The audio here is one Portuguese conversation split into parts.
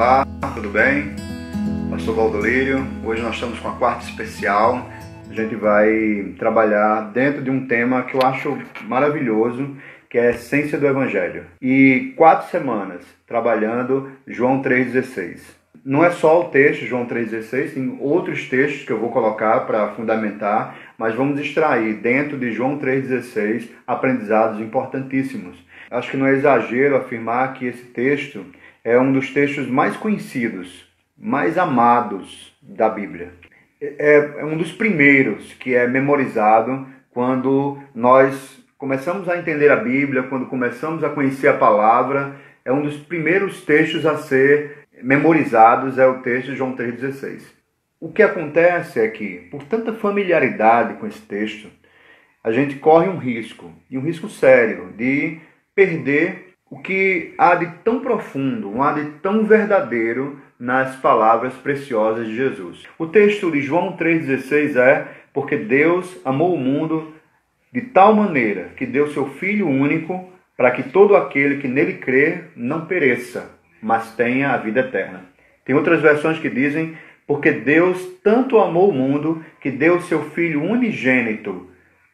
Olá, tudo bem? Pastor Valdolírio. Hoje nós estamos com a quarta especial. A gente vai trabalhar dentro de um tema que eu acho maravilhoso, que é a essência do Evangelho. E 4 semanas trabalhando João 3,16. Não é só o texto, João 3,16, tem outros textos que eu vou colocar para fundamentar, mas vamos extrair dentro de João 3,16 aprendizados importantíssimos. Acho que não é exagero afirmar que esse texto é um dos textos mais conhecidos, mais amados da Bíblia. É um dos primeiros que é memorizado quando nós começamos a entender a Bíblia, quando começamos a conhecer a palavra. É um dos primeiros textos a ser memorizados, é o texto de João 3,16. O que acontece é que, por tanta familiaridade com esse texto, a gente corre um risco, e um risco sério, de perder o que há de tão profundo, há de tão verdadeiro nas palavras preciosas de Jesus. O texto de João 3,16 é: porque Deus amou o mundo de tal maneira que deu seu Filho único para que todo aquele que nele crer não pereça, mas tenha a vida eterna. Tem outras versões que dizem: porque Deus tanto amou o mundo que deu seu Filho unigênito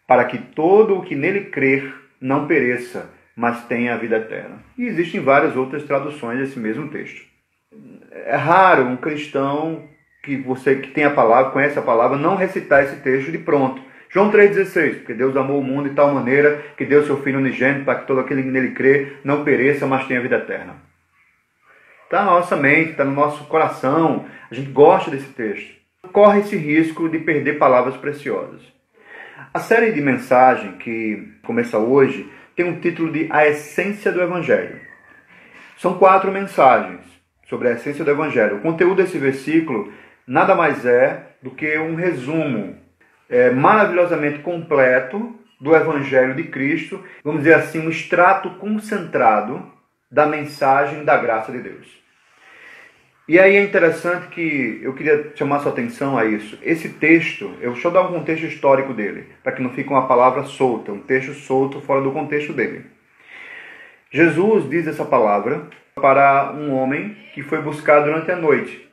para que todo o que nele crer não pereça, mas tenha a vida eterna. E existem várias outras traduções desse mesmo texto. É raro um cristão que tem a palavra, conhece a palavra, não recitar esse texto de pronto. João 3,16, porque Deus amou o mundo de tal maneira que deu seu Filho unigênito para que todo aquele que nele crê não pereça, mas tenha a vida eterna. Está na nossa mente, está no nosso coração, a gente gosta desse texto. Corre esse risco de perder palavras preciosas. A série de mensagem que começa hoje tem um título de A Essência do Evangelho. São 4 mensagens sobre a essência do Evangelho. O conteúdo desse versículo nada mais é do que um resumo maravilhosamente completo do Evangelho de Cristo, vamos dizer assim, um extrato concentrado da mensagem da graça de Deus. E aí é interessante que eu queria chamar sua atenção a isso. Esse texto, deixa eu dar um contexto histórico dele, para que não fique uma palavra solta, um texto solto fora do contexto dele. Jesus diz essa palavra para um homem que foi buscar durante a noite.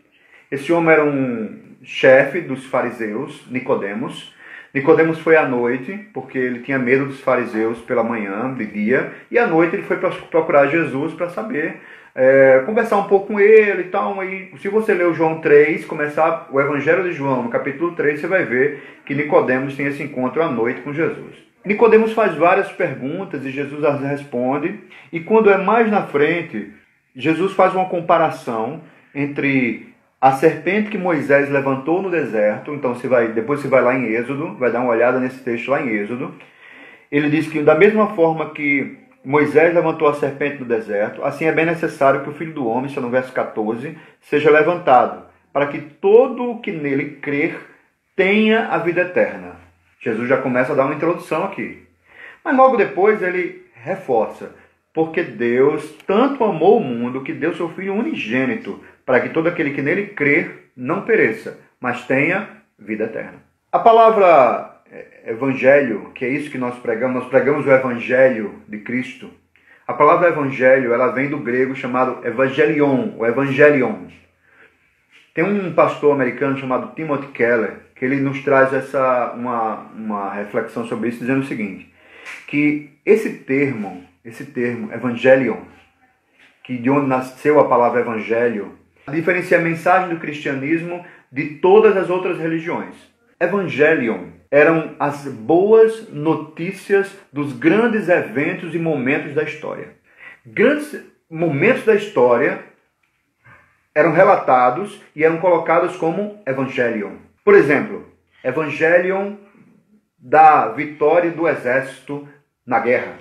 Esse homem era um chefe dos fariseus, Nicodemos. Nicodemos foi à noite, porque ele tinha medo dos fariseus pela manhã, de dia, e à noite ele foi procurar Jesus para saber, conversar um pouco com ele e tal. E se você ler o João 3, começar o Evangelho de João, no capítulo 3, você vai ver que Nicodemos tem esse encontro à noite com Jesus. Nicodemos faz várias perguntas e Jesus as responde, e quando é mais na frente, Jesus faz uma comparação entre a serpente que Moisés levantou no deserto. Então depois você vai lá em Êxodo, vai dar uma olhada nesse texto lá em Êxodo. Ele diz que da mesma forma que Moisés levantou a serpente no deserto, assim é bem necessário que o Filho do Homem, está no verso 14, seja levantado, para que todo o que nele crer tenha a vida eterna. Jesus já começa a dar uma introdução aqui. Mas logo depois ele reforça: porque Deus tanto amou o mundo que deu seu Filho unigênito, para que todo aquele que nele crer não pereça, mas tenha vida eterna. A palavra evangelho, que é isso que nós pregamos o evangelho de Cristo. A palavra evangelho, ela vem do grego chamado evangelion, ou evangelion. Tem um pastor americano chamado Timothy Keller, que ele nos traz uma reflexão sobre isso, dizendo o seguinte: que esse termo evangelion, que de onde nasceu a palavra evangelho, diferencia a mensagem do cristianismo de todas as outras religiões. Evangelion eram as boas notícias dos grandes eventos e momentos da história. Grandes momentos da história eram relatados e eram colocados como evangelion. Por exemplo, evangelion da vitória do exército na guerra.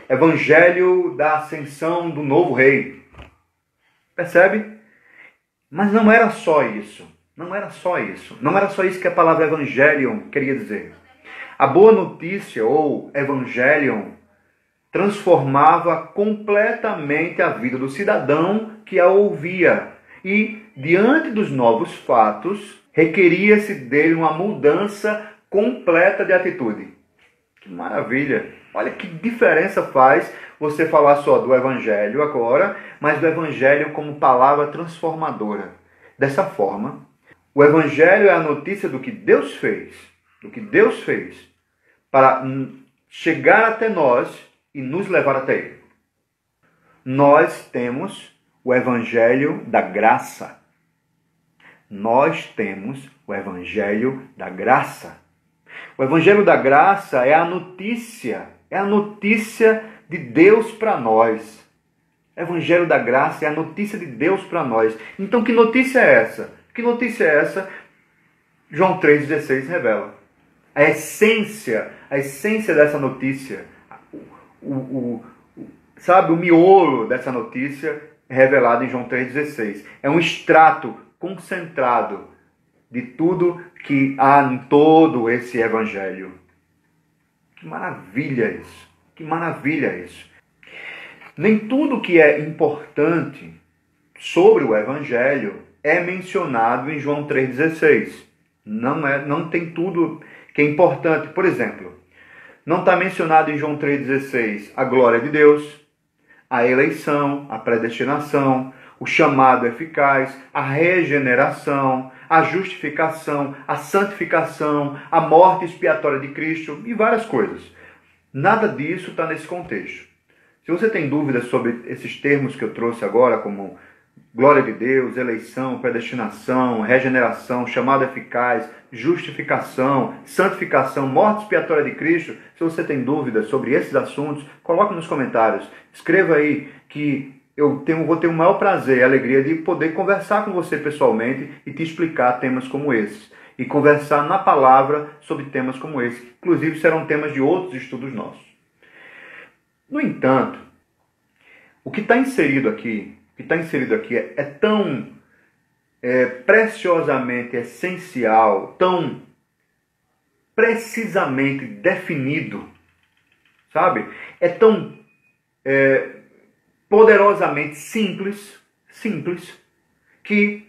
Evangelho da ascensão do novo rei. Percebe? Mas não era só isso. Não era só isso. Não era só isso que a palavra evangelion queria dizer. A boa notícia, ou evangelion, transformava completamente a vida do cidadão que a ouvia. E, diante dos novos fatos, requeria-se dele uma mudança completa de atitude. Que maravilha! Olha que diferença faz você falar só do Evangelho agora, mas do Evangelho como palavra transformadora. Dessa forma, o Evangelho é a notícia do que Deus fez, para chegar até nós e nos levar até Ele. Nós temos o Evangelho da graça. Nós temos o Evangelho da graça. O Evangelho da graça é a notícia de Deus para nós. O Evangelho da graça é a notícia de Deus para nós. Então, que notícia é essa? Que notícia é essa? João 3,16 revela. A essência dessa notícia, sabe, o miolo dessa notícia é revelado em João 3,16. É um extrato concentrado de tudo que há em todo esse Evangelho. Que maravilha isso! Que maravilha isso! Nem tudo que é importante sobre o Evangelho é mencionado em João 3,16. Não tem tudo que é importante. Por exemplo, não está mencionado em João 3,16 a glória de Deus, a eleição, a predestinação, o chamado eficaz, a regeneração, a justificação, a santificação, a morte expiatória de Cristo e várias coisas. Nada disso está nesse contexto. Se você tem dúvidas sobre esses termos que eu trouxe agora, como glória de Deus, eleição, predestinação, regeneração, chamado eficaz, justificação, santificação, morte expiatória de Cristo, se você tem dúvidas sobre esses assuntos, coloque nos comentários. Escreva aí que vou ter o maior prazer e alegria de poder conversar com você pessoalmente e te explicar temas como esses. E conversar na palavra sobre temas como esse. Inclusive serão temas de outros estudos nossos. No entanto, o que está inserido aqui é tão preciosamente essencial, tão precisamente definido, sabe? É tão poderosamente simples, que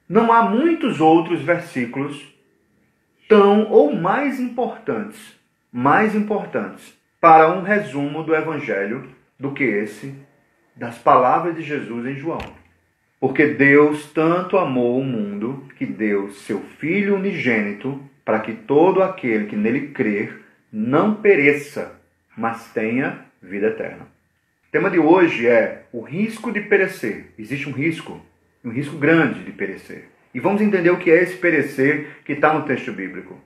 não há muitos outros versículos tão ou mais importantes para um resumo do Evangelho do que esse das palavras de Jesus em João. Porque Deus tanto amou o mundo que deu seu Filho unigênito para que todo aquele que nele crer não pereça, mas tenha vida eterna. O tema de hoje é o risco de perecer. Existe um risco grande de perecer. E vamos entender o que é esse perecer que está no texto bíblico.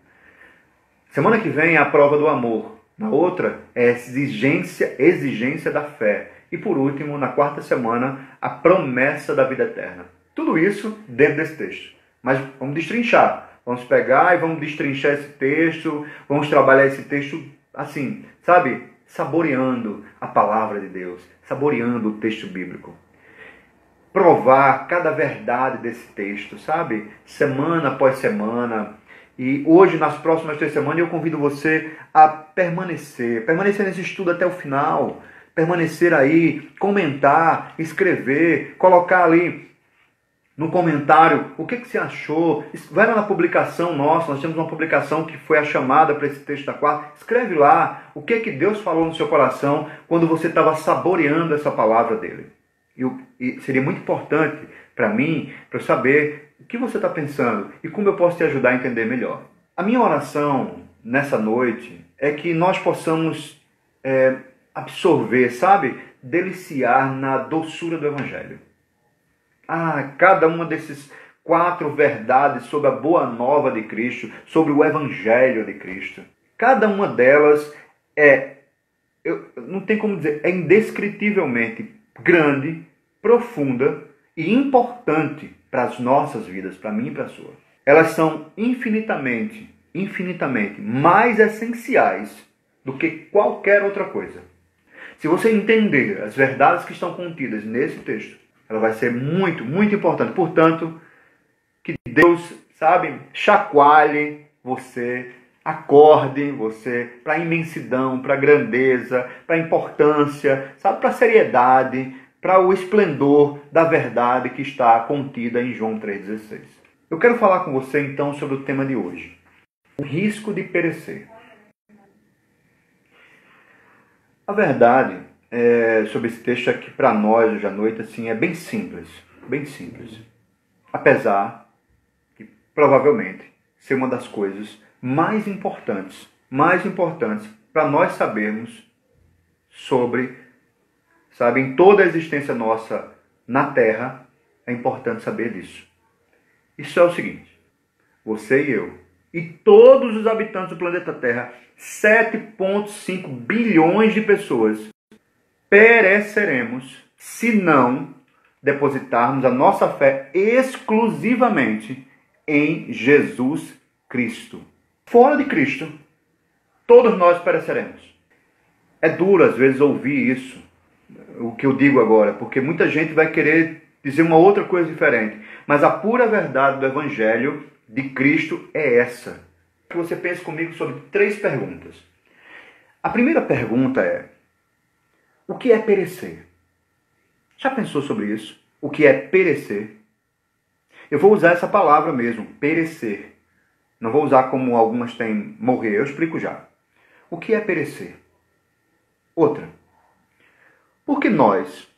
Semana que vem é a prova do amor. Na outra é a exigência da fé. E por último, na quarta semana, a promessa da vida eterna. Tudo isso dentro desse texto. Mas vamos destrinchar. Vamos pegar e vamos destrinchar esse texto. Vamos trabalhar esse texto assim, sabe? Saboreando a palavra de Deus. Saboreando o texto bíblico. Provar cada verdade desse texto, sabe? Semana após semana. E hoje, nas próximas 3 semanas, eu convido você a permanecer nesse estudo até o final. Permanecer aí, comentar, escrever, colocar ali no comentário o que você achou. Vai lá na publicação nossa, nós temos uma publicação que foi a chamada para esse texto da quarta. Escreve lá o que Deus falou no seu coração quando você estava saboreando essa palavra dele. E seria muito importante para mim, para eu saber o que você está pensando e como eu posso te ajudar a entender melhor. A minha oração nessa noite é que nós possamos absorver, sabe? Deliciar na doçura do Evangelho. Cada uma desses 4 verdades sobre a boa nova de Cristo, sobre o Evangelho de Cristo. Cada uma delas não tem como dizer, é indescritivelmente grande, profunda e importante para as nossas vidas, para mim e para a sua. Elas são infinitamente mais essenciais do que qualquer outra coisa. Se você entender as verdades que estão contidas nesse texto, ela vai ser muito, muito importante. Portanto, que Deus, chacoalhe você, acorde você para a imensidão, para a grandeza, para a importância, para a seriedade, para o esplendor da verdade que está contida em João 3,16. Eu quero falar com você então sobre o tema de hoje. O risco de perecer. A verdade sobre esse texto é que para nós, hoje à noite, assim, é bem simples. Bem simples. Apesar de, provavelmente, ser uma das coisas mais importantes para nós sabermos sobre, sabe, em toda a existência nossa na Terra, é importante saber disso. Isso é o seguinte: você e eu, e todos os habitantes do planeta Terra, 7,5 bilhões de pessoas, pereceremos se não depositarmos a nossa fé exclusivamente em Jesus Cristo. Fora de Cristo, todos nós pereceremos. É duro às vezes ouvir isso, o que eu digo agora, porque muita gente vai querer dizer uma outra coisa diferente. Mas a pura verdade do Evangelho de Cristo é essa. Que você pense comigo sobre 3 perguntas. A primeira pergunta é: o que é perecer? Já pensou sobre isso? O que é perecer? Eu vou usar essa palavra mesmo, perecer. Não vou usar como algumas têm morrer, eu explico já. O que é perecer? Outra. Por que nós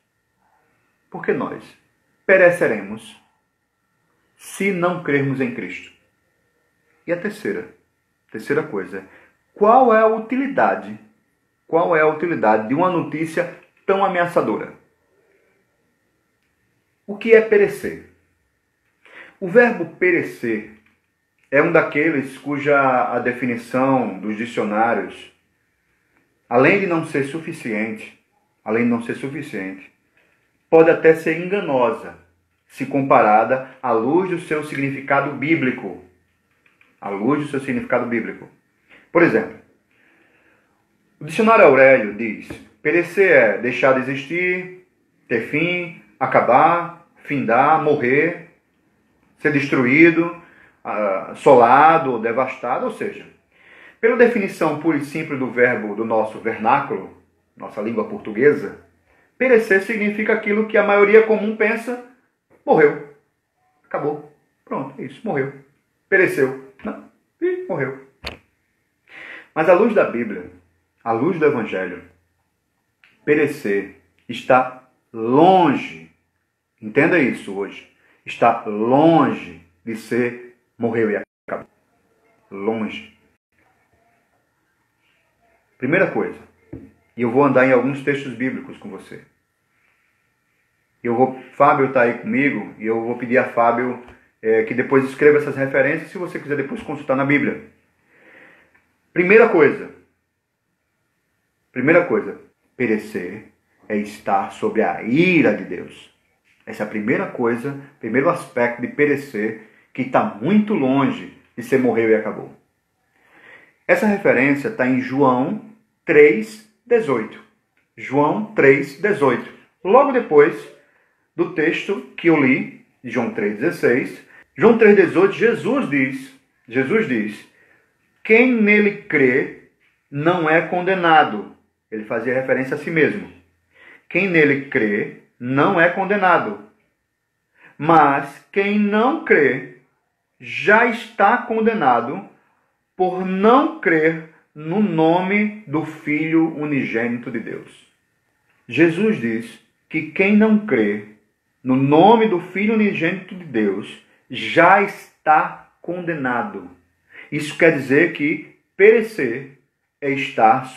pereceremos se não crermos em Cristo? E a terceira coisa, qual é a utilidade de uma notícia tão ameaçadora? O que é perecer? O verbo perecer é um daqueles cuja a definição dos dicionários, além de não ser suficiente, pode até ser enganosa, se comparada à luz do seu significado bíblico. Por exemplo, o dicionário Aurélio diz: perecer é deixar de existir, ter fim, acabar, findar, morrer, ser destruído, assolado, devastado. Ou seja, pela definição pura e simples do verbo do nosso vernáculo, nossa língua portuguesa, perecer significa aquilo que a maioria comum pensa: morreu, acabou, pronto, é isso, morreu, pereceu, não, e morreu. Mas à luz da Bíblia, à luz do Evangelho, perecer está longe, entenda isso hoje, está longe de ser morreu e acabou. Longe. Primeira coisa, e eu vou andar em alguns textos bíblicos com você. Fábio está aí comigo e eu vou pedir a Fábio que depois escreva essas referências, se você quiser depois consultar na Bíblia. Primeira coisa, perecer é estar sob a ira de Deus. Essa é a primeira coisa, primeiro aspecto de perecer, que está muito longe de ser morreu e acabou. Essa referência está em João 3,18. João 3,18. Logo depois do texto que eu li, de João 3,16. João 3,18, Jesus diz: quem nele crê não é condenado. Ele fazia referência a si mesmo. Quem nele crê não é condenado. Mas quem não crê já está condenado por não crer no nome do Filho unigênito de Deus. Jesus diz que quem não crê no nome do Filho unigênito de Deus já está condenado. Isso quer dizer que perecer é estar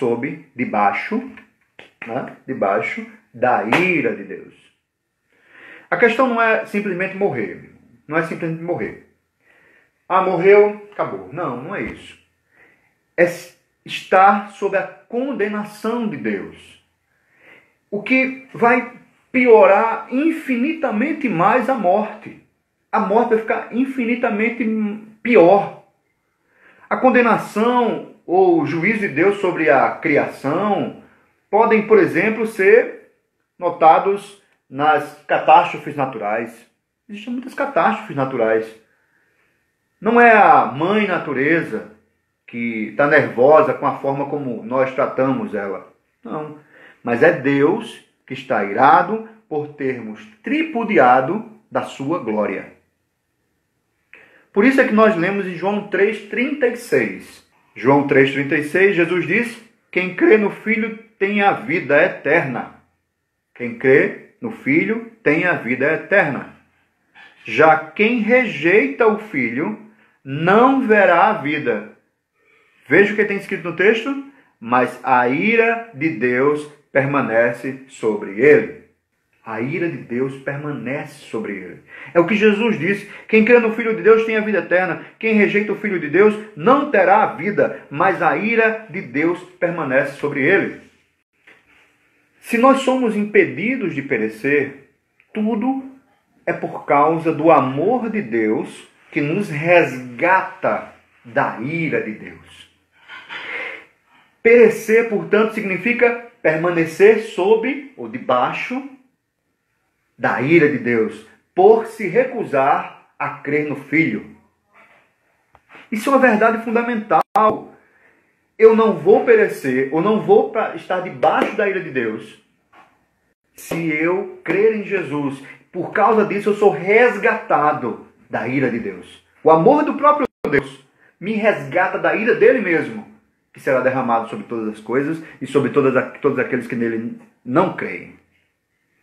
debaixo da ira de Deus. A questão não é simplesmente morrer. Ah, morreu, acabou. Não é isso. É estar sob a condenação de Deus. O que vai piorar infinitamente mais a morte. A morte vai ficar infinitamente pior. A condenação ou o juízo de Deus sobre a criação podem, por exemplo, ser notados nas catástrofes naturais. Existem muitas catástrofes naturais. Não é a mãe natureza que está nervosa com a forma como nós tratamos ela. Não. Mas é Deus que está irado por termos tripudiado da sua glória. Por isso é que nós lemos em João 3,36. João 3,36, Jesus diz: quem crê no Filho tem a vida eterna. Quem crê no Filho tem a vida eterna. Já quem rejeita o Filho não verá a vida. Veja o que tem escrito no texto. Mas a ira de Deus permanece sobre ele. A ira de Deus permanece sobre ele. É o que Jesus disse. Quem crê no Filho de Deus tem a vida eterna. Quem rejeita o Filho de Deus não terá a vida, mas a ira de Deus permanece sobre ele. Se nós somos impedidos de perecer, tudo é por causa do amor de Deus que nos resgata da ira de Deus. Perecer, portanto, significa permanecer sob ou debaixo da ira de Deus, por se recusar a crer no Filho. Isso é uma verdade fundamental. Eu não vou perecer, ou não vou estar debaixo da ira de Deus, se eu crer em Jesus. Por causa disso, eu sou resgatado da ira de Deus. O amor do próprio Deus me resgata da ira dele mesmo, que será derramado sobre todas as coisas e sobre todos aqueles que nele não creem.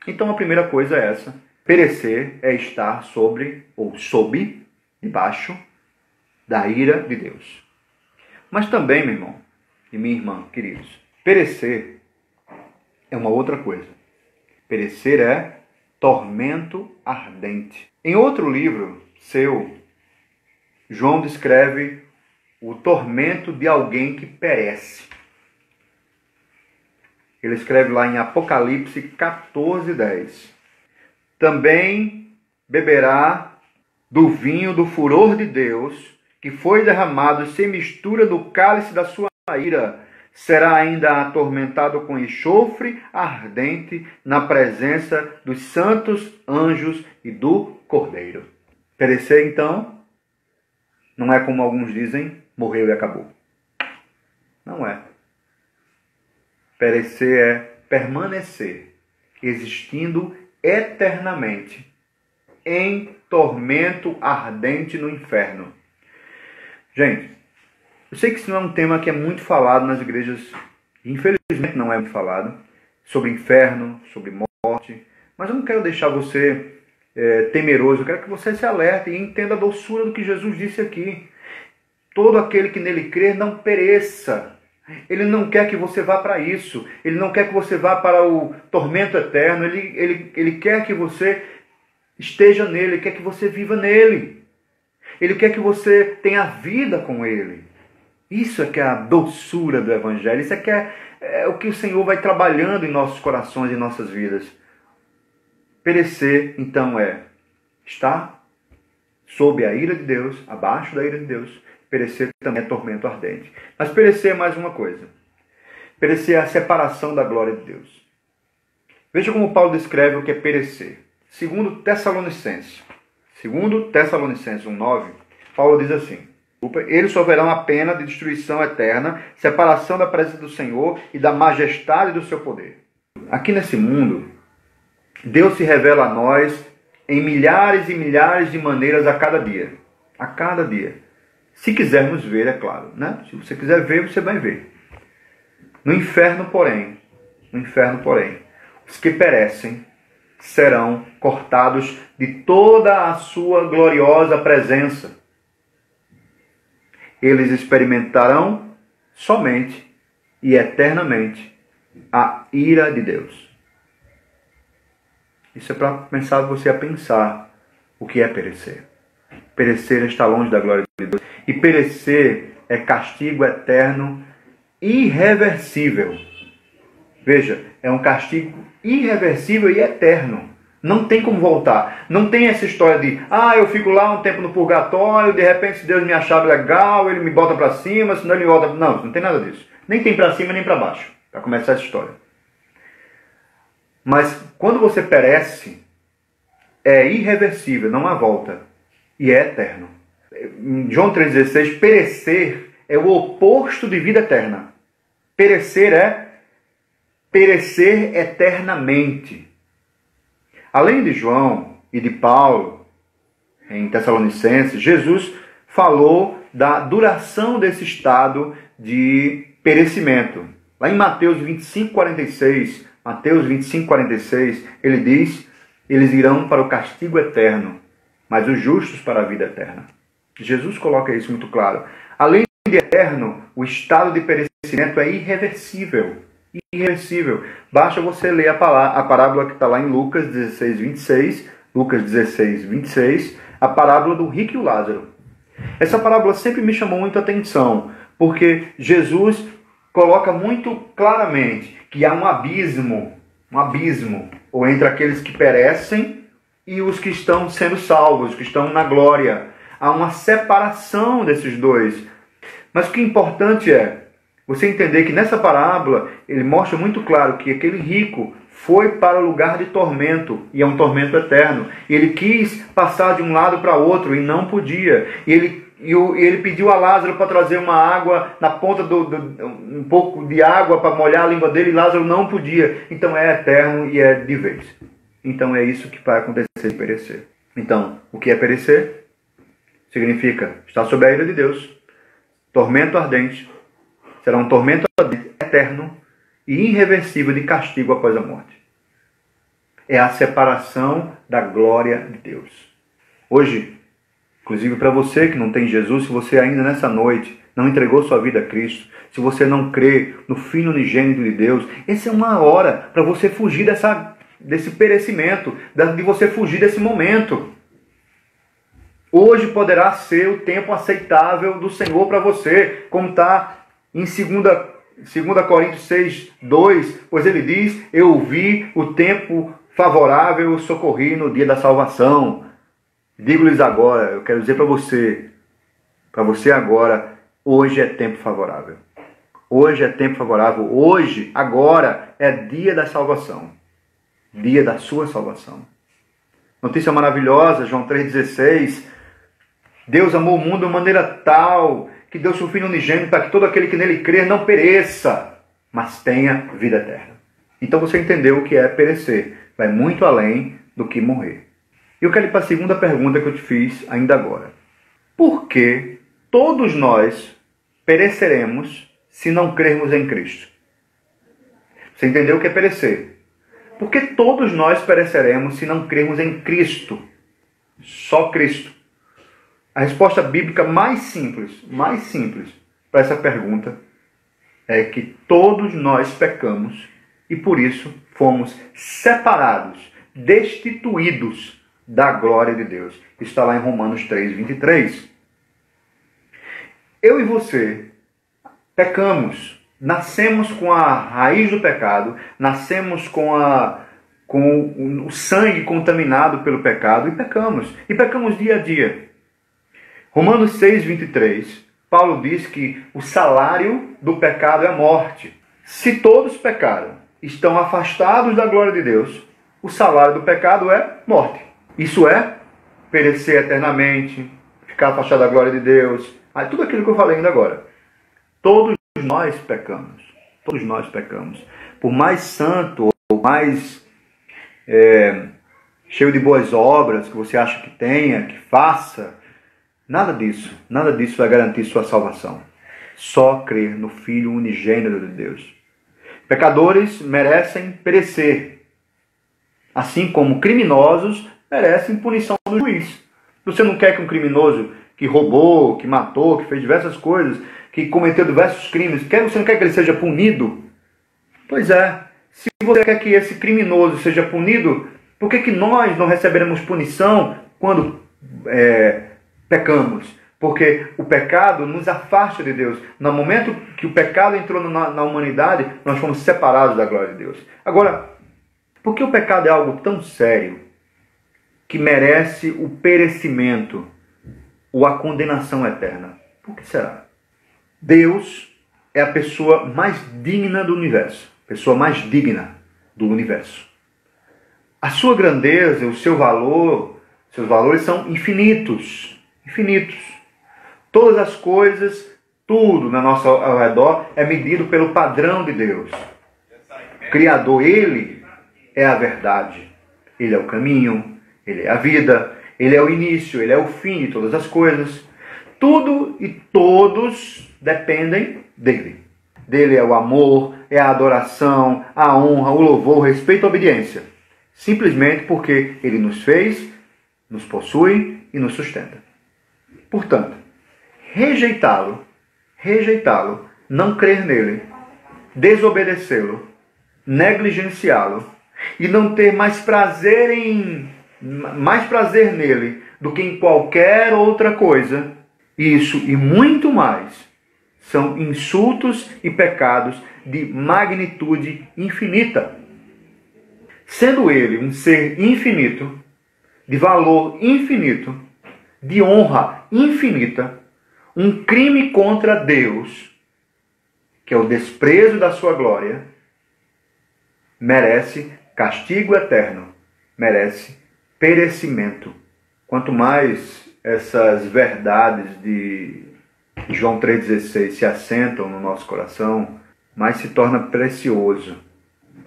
Então a primeira coisa é essa. Perecer é estar sobre, ou sob, debaixo da ira de Deus. Mas também, meu irmão e minha irmã, queridos, perecer é uma outra coisa. Perecer é tormento ardente. Em outro livro seu, João descreve o tormento de alguém que perece. Ele escreve lá em Apocalipse 14:10. Também beberá do vinho do furor de Deus, que foi derramado sem mistura no cálice da sua ira. Será ainda atormentado com enxofre ardente na presença dos santos anjos e do Cordeiro. Perecer, então, não é como alguns dizem, morreu e acabou. Não é. Perecer é permanecer, existindo eternamente, em tormento ardente no inferno. Gente, eu sei que isso não é um tema que é muito falado nas igrejas, infelizmente não é muito falado, sobre inferno, sobre morte, mas eu não quero deixar você temeroso, eu quero que você se alerte e entenda a doçura do que Jesus disse aqui. Todo aquele que nele crer não pereça. Ele não quer que você vá para isso. Ele não quer que você vá para o tormento eterno. Ele quer que você esteja nele. Ele quer que você viva nele. Ele quer que você tenha vida com ele. Isso é que é a doçura do Evangelho. Isso é que é o que o Senhor vai trabalhando em nossos corações e em nossas vidas. Perecer, então, é estar sob a ira de Deus, abaixo da ira de Deus. Perecer também é tormento ardente. Mas perecer é mais uma coisa. Perecer é a separação da glória de Deus. Veja como Paulo descreve o que é perecer. Segundo Tessalonicenses 1:9, Paulo diz assim: eles sofrerão a pena de destruição eterna, separação da presença do Senhor e da majestade do seu poder. Aqui nesse mundo, Deus se revela a nós em milhares e milhares de maneiras a cada dia. A cada dia. Se quisermos ver, é claro, né? Se você quiser ver, você vai ver. No inferno, porém, os que perecem serão cortados de toda a sua gloriosa presença. Eles experimentarão somente e eternamente a ira de Deus. Isso é para pensar você a pensar o que é perecer. Perecer é estar longe da glória de Deus. E perecer é castigo eterno irreversível. Veja, é um castigo irreversível e eterno. Não tem como voltar. Não tem essa história de, eu fico lá um tempo no purgatório, de repente se Deus me achar legal, ele me bota para cima, senão ele me bota... Não tem nada disso. Nem tem para cima nem para baixo, para começar essa história. Mas quando você perece, é irreversível, não há volta. E é eterno. Em João 3,16, perecer é o oposto de vida eterna. Perecer é perecer eternamente. Além de João e de Paulo, em Tessalonicenses, Jesus falou da duração desse estado de perecimento. Lá em Mateus 25:46, ele diz: eles irão para o castigo eterno, mas os justos para a vida eterna. Jesus coloca isso muito claro. Além de eterno, o estado de perecimento é irreversível. Irreversível. Basta você ler a parábola que está lá em Lucas 16:26, a parábola do rico e o Lázaro. Essa parábola sempre me chamou muita atenção, porque Jesus coloca muito claramente que há um abismo, ou entre aqueles que perecem e os que estão sendo salvos, que estão na glória. Há uma separação desses dois. Mas o que é importante é você entender que nessa parábola ele mostra muito claro que aquele rico foi para o lugar de tormento, e é um tormento eterno. Ele quis passar de um lado para outro e não podia. E ele pediu a Lázaro para trazer uma água na ponta um pouco de água para molhar a língua dele, e Lázaro não podia. Então é eterno e é de vez. Então é isso que vai acontecer de perecer. Então, o que é perecer? Significa estar sob a ira de Deus. Tormento ardente. Será um tormento ardente eterno e irreversível de castigo após a morte. É a separação da glória de Deus. Hoje, inclusive para você que não tem Jesus, se você ainda nessa noite não entregou sua vida a Cristo, se você não crê no Filho unigênito de Deus, essa é uma hora para você fugir desse perecimento, de você fugir desse momento. Hoje poderá ser o tempo aceitável do Senhor para você, como está em 2 Coríntios 6:2, pois ele diz: eu vi o tempo favorável, eu socorri no dia da salvação. Digo-lhes agora, eu quero dizer para você agora, hoje é tempo favorável. Hoje é tempo favorável, hoje, agora, é dia da salvação. Dia da sua salvação. Notícia maravilhosa, João 3,16. Deus amou o mundo de maneira tal que deu seu Filho unigênito para que todo aquele que nele crer não pereça, mas tenha vida eterna. Então você entendeu o que é perecer. Vai muito além do que morrer. E eu quero ir para a segunda pergunta que eu te fiz ainda agora. Por que todos nós pereceremos se não crermos em Cristo? Você entendeu o que é perecer? Por que todos nós pereceremos se não crermos em Cristo? Só Cristo. A resposta bíblica mais simples para essa pergunta é que todos nós pecamos e por isso fomos separados, destituídos da glória de Deus. Está lá em Romanos 3:23. Eu e você pecamos, nascemos com a raiz do pecado, nascemos com o sangue contaminado pelo pecado e pecamos dia a dia. Romanos 6:23, Paulo diz que o salário do pecado é a morte. Se todos pecaram, estão afastados da glória de Deus, o salário do pecado é morte. Isso é perecer eternamente, ficar afastado da glória de Deus. Tudo aquilo que eu falei ainda agora. Todos nós pecamos. Todos nós pecamos. Por mais santo ou mais cheio de boas obras que você acha que tenha, que faça, nada disso vai garantir sua salvação. Só crer no Filho unigênito de Deus. Pecadores merecem perecer, assim como criminosos merecem punição do juiz. Você não quer que um criminoso que roubou, que matou, que fez diversas coisas, que cometeu diversos crimes, você não quer que ele seja punido? Pois é, se você quer que esse criminoso seja punido, por que nós não receberemos punição quando pecamos? Porque o pecado nos afasta de Deus. No momento que o pecado entrou na humanidade, nós fomos separados da glória de Deus. Agora, por que o pecado é algo tão sério que merece o perecimento ou a condenação eterna? Por que será? Deus é a pessoa mais digna do universo. Pessoa mais digna do universo. A sua grandeza, o seu valor, seus valores são infinitos. Infinitos. Todas as coisas, tudo ao redor é medido pelo padrão de Deus. O Criador, Ele é a verdade. Ele é o caminho, Ele é a vida, Ele é o início, Ele é o fim de todas as coisas. Tudo e todos dependem dEle. dele é o amor, é a adoração, a honra, o louvor, o respeito e a obediência. Simplesmente porque ele nos fez, nos possui e nos sustenta. Portanto, rejeitá-lo, não crer nele, desobedecê-lo, negligenciá-lo e não ter mais prazer nele do que em qualquer outra coisa, isso e muito mais são insultos e pecados de magnitude infinita. Sendo ele um ser infinito, de valor infinito, de honra infinita, um crime contra Deus, que é o desprezo da sua glória, merece castigo eterno, merece perecimento. Quanto mais essas verdades de João 3,16 se assentam no nosso coração, mais se torna precioso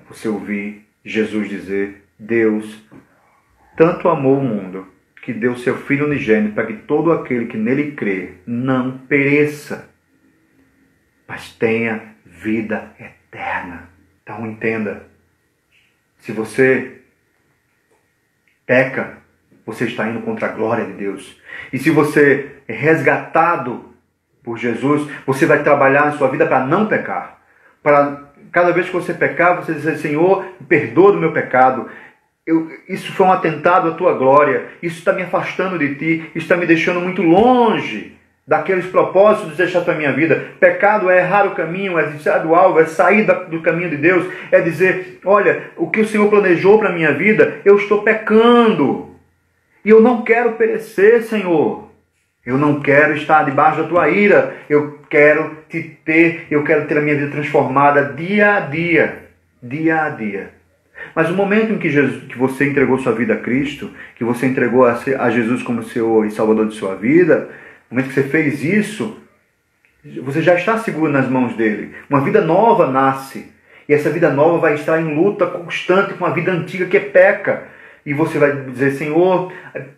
você ouvir Jesus dizer: Deus tanto amou o mundo que deu seu Filho unigênito para que todo aquele que nele crê não pereça, mas tenha vida eterna. Então entenda, se você peca, você está indo contra a glória de Deus. E se você é resgatado por Jesus, você vai trabalhar na sua vida para não pecar. Para cada vez que você pecar, você dizer: Senhor, perdoa do meu pecado. Isso foi um atentado à tua glória. Isso está me afastando de ti. Isso está me deixando muito longe daqueles propósitos que deixaste para a minha vida. Pecado é errar o caminho, é desviar do alvo, é sair do caminho de Deus. É dizer: olha, o que o Senhor planejou para a minha vida, eu estou pecando. E eu não quero perecer, Senhor. Eu não quero estar debaixo da tua ira. Eu quero ter a minha vida transformada dia a dia. Dia a dia. Mas o momento em que você entregou sua vida a Cristo, que você entregou a Jesus como Senhor e Salvador de sua vida, no momento que você fez isso, você já está seguro nas mãos dele. Uma vida nova nasce. E essa vida nova vai estar em luta constante com a vida antiga que peca. E você vai dizer: Senhor,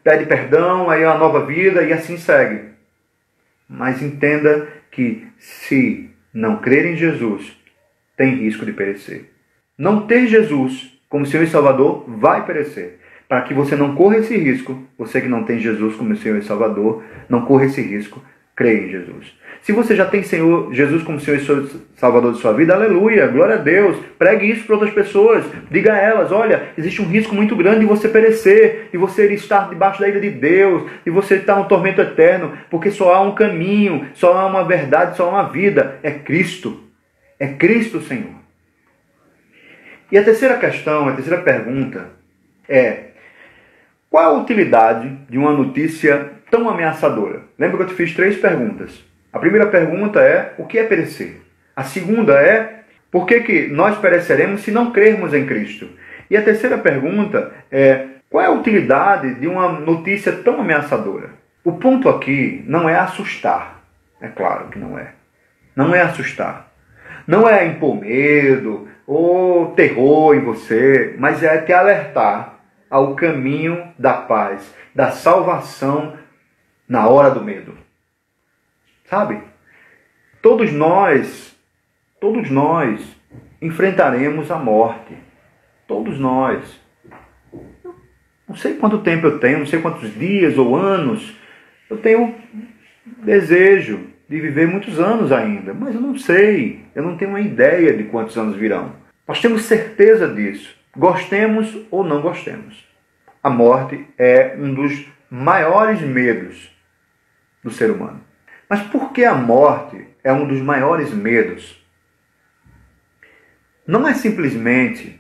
pede perdão, aí é uma nova vida, e assim segue. Mas entenda que se não crer em Jesus, tem risco de perecer. Não ter Jesus como Senhor e Salvador vai perecer. Para que você não corra esse risco, você que não tem Jesus como Senhor e Salvador, não corra esse risco, creia em Jesus. Se você já tem Jesus como Senhor e Salvador de sua vida, aleluia, glória a Deus. Pregue isso para outras pessoas. Diga a elas: olha, existe um risco muito grande de você perecer, de você estar debaixo da ira de Deus, de você estar no tormento eterno, porque só há um caminho, só há uma verdade, só há uma vida. É Cristo. É Cristo, Senhor. E a terceira questão, a terceira pergunta é: qual a utilidade de uma notícia tão ameaçadora? Lembra que eu te fiz 3 perguntas. A primeira pergunta é: o que é perecer? A segunda é: por que nós pereceremos se não crermos em Cristo? E a terceira pergunta é: qual é a utilidade de uma notícia tão ameaçadora? O ponto aqui não é assustar. É claro que não é. Não é assustar. Não é impor medo ou terror em você, mas é te alertar ao caminho da paz, da salvação na hora do medo. Sabe? Todos nós enfrentaremos a morte. Todos nós. Não sei quanto tempo eu tenho, não sei quantos dias ou anos. Eu tenho desejo de viver muitos anos ainda, mas eu não sei. Eu não tenho uma ideia de quantos anos virão. Nós temos certeza disso. Gostemos ou não gostemos. A morte é um dos maiores medos do ser humano. Mas por que a morte é um dos maiores medos? Não é simplesmente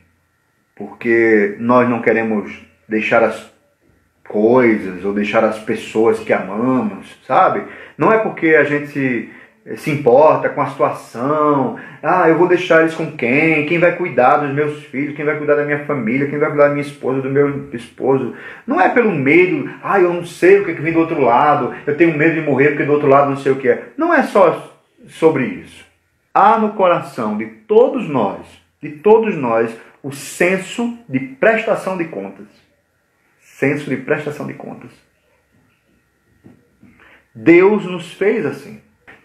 porque nós não queremos deixar as coisas ou deixar as pessoas que amamos, sabe? Não é porque a gente se importa com a situação. Eu vou deixar eles com quem? Quem vai cuidar dos meus filhos? Quem vai cuidar da minha família? Quem vai cuidar da minha esposa, do meu esposo? Não é pelo medo. Eu não sei o que vem do outro lado. Eu tenho medo de morrer porque do outro lado não sei o que é. Não é só sobre isso. Há no coração de todos nós, o senso de prestação de contas. Senso de prestação de contas. Deus nos fez assim.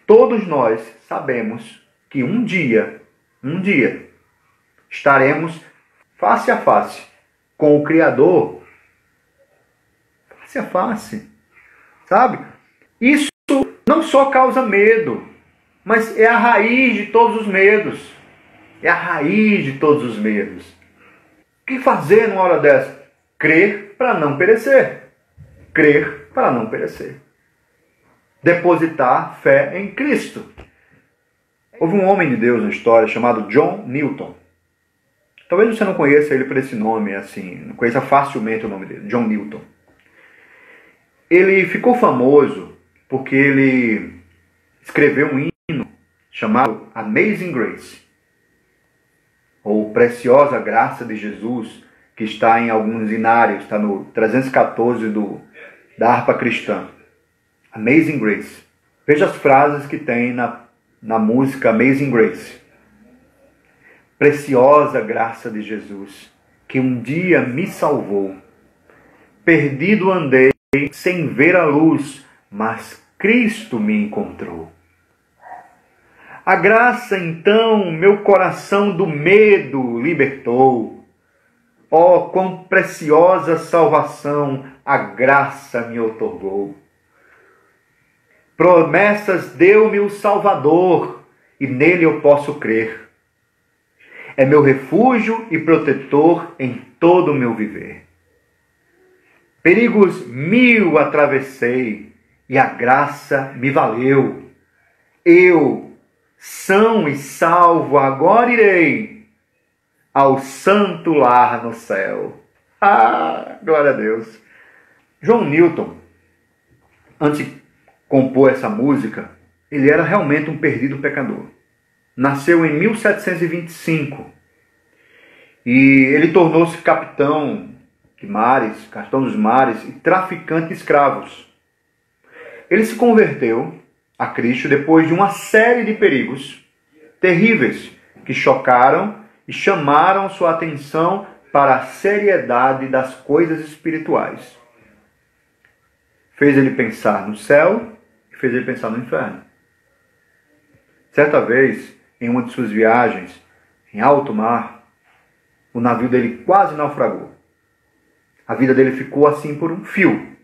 Todos nós sabemos que um dia, estaremos face a face com o Criador. Face a face. Sabe? Isso não só causa medo, mas é a raiz de todos os medos. É a raiz de todos os medos. O que fazer numa hora dessa? Crer para não perecer. Crer para não perecer. Depositar fé em Cristo. Houve um homem de Deus na história chamado John Newton. Talvez você não conheça ele por esse nome, assim, não conheça facilmente o nome dele, John Newton. Ele ficou famoso porque ele escreveu um hino chamado Amazing Grace, ou Preciosa Graça de Jesus, que está em alguns hinários, está no 314 da harpa cristã. Amazing Grace. Veja as frases que tem na música Amazing Grace. Preciosa graça de Jesus, que um dia me salvou. Perdido andei sem ver a luz, mas Cristo me encontrou. A graça então meu coração do medo libertou. Oh, quão preciosa salvação a graça me outorgou. Promessas deu-me o Salvador, e nele eu posso crer. É meu refúgio e protetor em todo o meu viver. Perigos 1000 atravessei, e a graça me valeu. Eu, são e salvo, agora irei ao santo lar no céu. Ah, glória a Deus. John Newton, antes de compor essa música, ele era realmente um perdido pecador. Nasceu em 1725 e ele tornou-se capitão dos mares e traficante de escravos. Ele se converteu a Cristo depois de uma série de perigos terríveis que chocaram e chamaram sua atenção para a seriedade das coisas espirituais. Fez ele pensar no céu e fez ele pensar no inferno. Certa vez, em uma de suas viagens em alto mar, o navio dele quase naufragou. A vida dele ficou assim por um fio.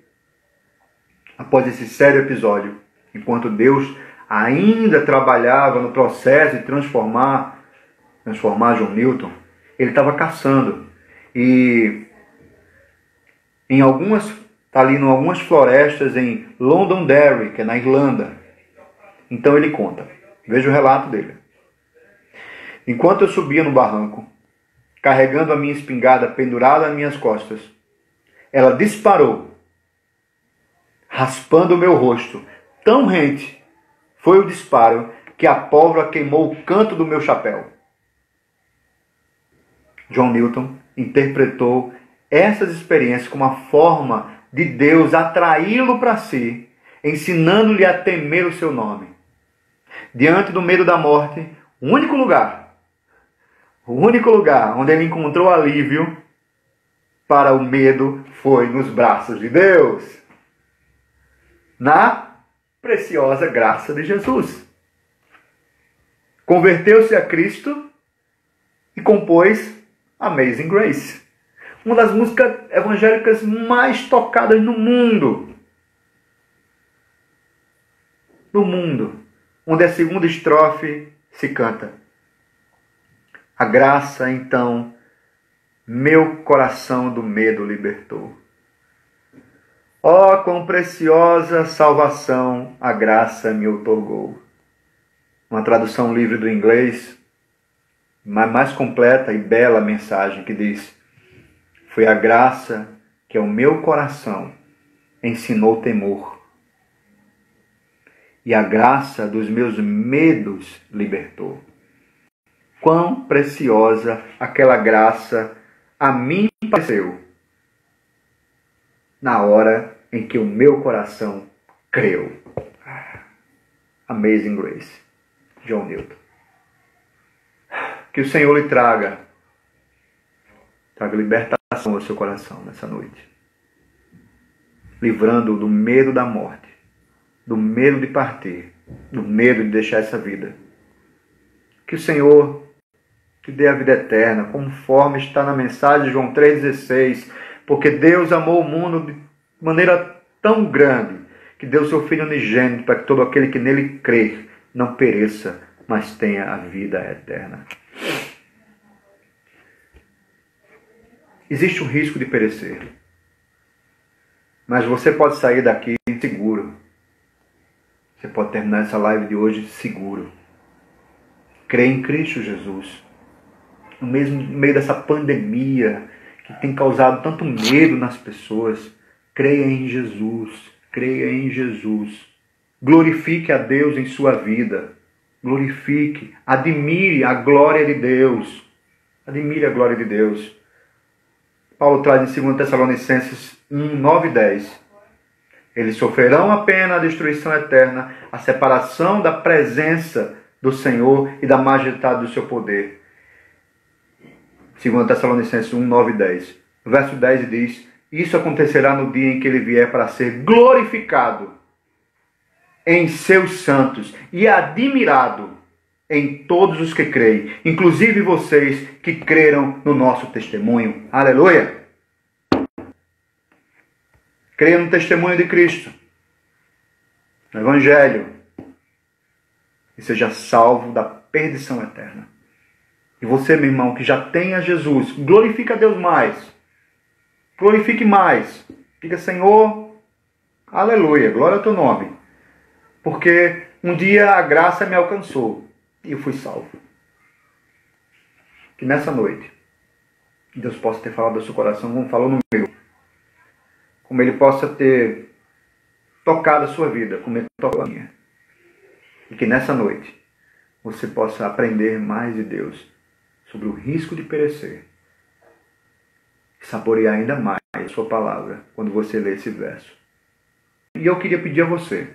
Após esse sério episódio, enquanto Deus ainda trabalhava no processo de transformar John Newton, ele estava caçando. E em algumas florestas em Londonderry, que é na Irlanda. Então ele conta. Veja o relato dele. Enquanto eu subia no barranco, carregando a minha espingarda pendurada às minhas costas, ela disparou, raspando o meu rosto. Tão rente foi o disparo que a pólvora queimou o canto do meu chapéu. John Newton interpretou essas experiências como uma forma de Deus atraí-lo para si, ensinando-lhe a temer o seu nome. Diante do medo da morte, o único lugar onde ele encontrou alívio para o medo foi nos braços de Deus, na preciosa graça de Jesus. Converteu-se a Cristo e compôs Amazing Grace, uma das músicas evangélicas mais tocadas no mundo. No mundo, onde a segunda estrofe se canta: a graça, então, meu coração do medo libertou. Oh, quão preciosa salvação a graça me outorgou. Uma tradução livre do inglês, mas mais completa e bela mensagem que diz: foi a graça que ao meu coração ensinou temor, e a graça dos meus medos libertou. Quão preciosa aquela graça a mim pareceu, na hora em que o meu coração creu. Amazing Grace, John Newton. Que o Senhor lhe traga libertação ao seu coração nessa noite, livrando-o do medo da morte, do medo de partir, do medo de deixar essa vida, que o Senhor te dê a vida eterna, conforme está na mensagem de João 3,16, porque Deus amou o mundo de maneira tão grande, que deu seu Filho unigênito, para que todo aquele que nele crer não pereça, mas tenha a vida eterna. Existe um risco de perecer, mas você pode sair daqui seguro. Você pode terminar essa live de hoje seguro. Crê em Cristo Jesus. No meio dessa pandemia que tem causado tanto medo nas pessoas, creia em Jesus. Creia em Jesus. Glorifique a Deus em sua vida. Glorifique. Admire a glória de Deus. Admire a glória de Deus. Paulo traz em 2 Tessalonicenses 1, 9 e 10. Eles sofrerão apenas a destruição eterna, a separação da presença do Senhor e da majestade do seu poder. 2 Tessalonicenses 1, 9 e 10. O verso 10 diz: isso acontecerá no dia em que ele vier para ser glorificado em seus santos e admirado em todos os que creem, inclusive vocês que creram no nosso testemunho. Aleluia! Creia no testemunho de Cristo, no Evangelho, e seja salvo da perdição eterna. E você, meu irmão, que já tem a Jesus, glorifique a Deus mais. Glorifique mais. Diga: Senhor, aleluia, glória ao teu nome. Porque um dia a graça me alcançou e eu fui salvo. Que nessa noite Deus possa ter falado do seu coração, como falou no meu. Como Ele possa ter tocado a sua vida, como Ele tocou a minha. E que nessa noite você possa aprender mais de Deus sobre o risco de perecer. Saborear ainda mais a sua palavra quando você lê esse verso. E eu queria pedir a você,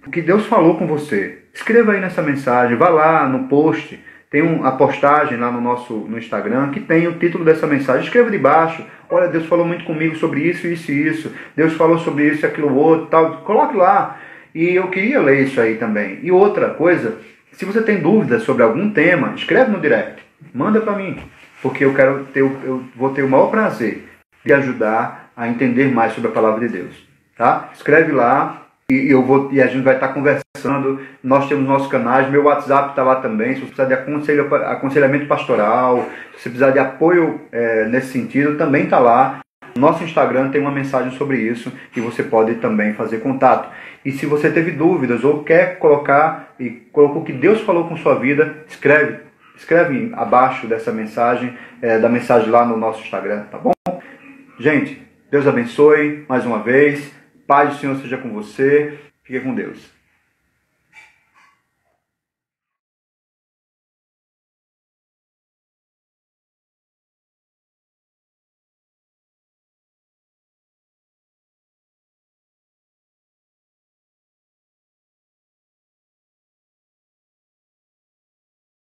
o que Deus falou com você, escreva aí nessa mensagem, vá lá no post, tem a postagem lá no Instagram que tem o título dessa mensagem, escreva debaixo: olha, Deus falou muito comigo sobre isso, isso e isso, Deus falou sobre isso, aquilo, outro, tal, coloque lá. E eu queria ler isso aí também. E outra coisa, se você tem dúvidas sobre algum tema, escreve no direct, manda para mim, porque eu vou ter o maior prazer de ajudar a entender mais sobre a palavra de Deus, tá? Escreve lá e a gente vai estar conversando. Nós temos nossos canais, meu WhatsApp está lá também. Se você precisar de aconselhamento pastoral, se você precisar de apoio nesse sentido, também está lá. Nosso Instagram tem uma mensagem sobre isso e você pode também fazer contato. E se você teve dúvidas ou quer colocou o que Deus falou com sua vida, escreve abaixo dessa mensagem, da mensagem lá no nosso Instagram, tá bom? Gente, Deus abençoe mais uma vez. Paz do Senhor seja com você. Fique com Deus.